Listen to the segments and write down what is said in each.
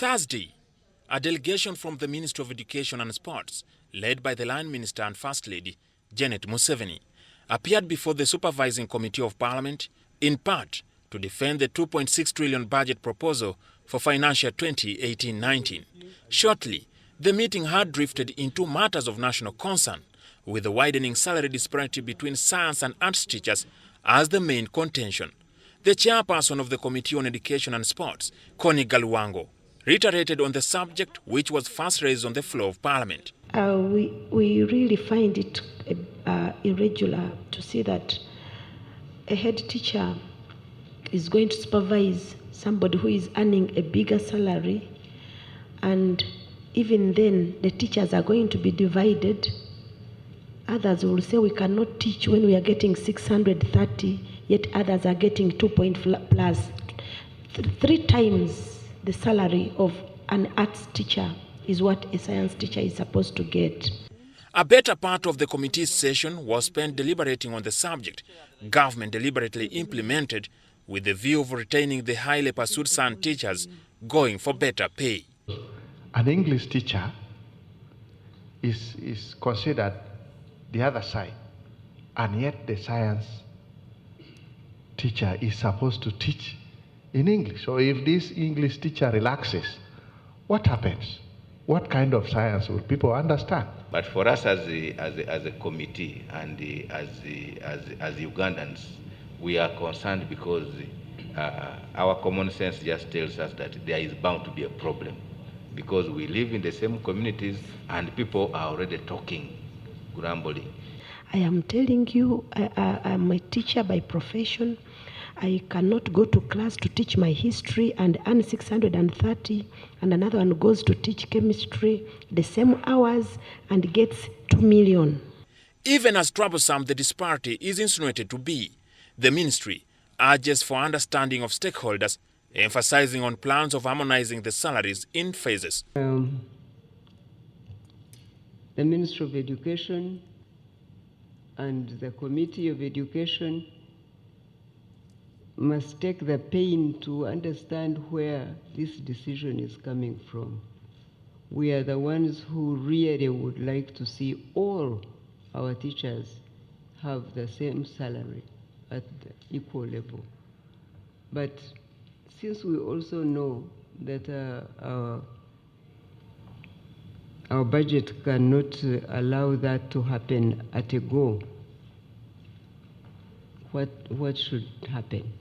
Thursday, a delegation from the Ministry of Education and Sports, led by the Line Minister and First Lady, Janet Museveni, appeared before the Supervising Committee of Parliament, in part to defend the 2.6 trillion budget proposal for financial 2018-19. Shortly, the meeting had drifted into matters of national concern, with the widening salary disparity between science and arts teachers as the main contention. The chairperson of the Committee on Education and Sports, Connie Galwango, reiterated on the subject which was first raised on the floor of Parliament. We really find it irregular to see that a head teacher is going to supervise somebody who is earning a bigger salary, and even then the teachers are going to be divided. Others will say we cannot teach when we are getting 630, yet others are getting 3 times the salary of an arts teacher is what a science teacher is supposed to get. A better part of the committee's session was spent deliberating on the subject government deliberately implemented with the view of retaining the highly pursued science teachers going for better pay. An English teacher is considered the other side, and yet the science teacher is supposed to teach in English. So if this English teacher relaxes, what happens? What kind of science will people understand? But for us as a committee and as Ugandans, we are concerned because our common sense just tells us that there is bound to be a problem, because we live in the same communities and people are already talking, grumbling. I am telling you, I'm a teacher by profession. I cannot go to class to teach my history and earn 630, and another one goes to teach chemistry the same hours and gets 2 million. Even as troublesome the disparity is insinuated to be, the ministry urges for understanding of stakeholders, emphasizing on plans of harmonizing the salaries in phases. The Ministry of Education and the Committee of Education must take the pain to understand where this decision is coming from. We are the ones who really would like to see all our teachers have the same salary at the equal level. But since we also know that our budget cannot allow that to happen at a go, what should happen?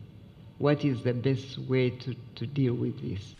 What is the best way to deal with this?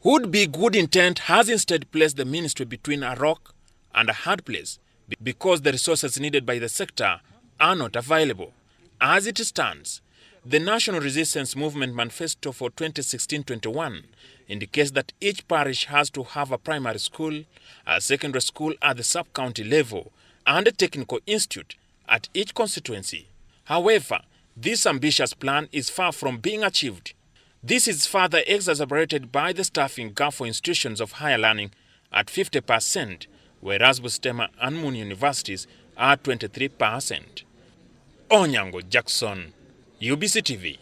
Would-be good intent has instead placed the ministry between a rock and a hard place because the resources needed by the sector are not available. As it stands, the National Resistance Movement Manifesto for 2016-21 indicates that each parish has to have a primary school, a secondary school at the sub-county level, and a technical institute at each constituency. However, this ambitious plan is far from being achieved. This is further exacerbated by the staffing gap for institutions of higher learning at 50%, whereas Bustema and Moon universities are 23%. Onyango Jackson, UBC TV.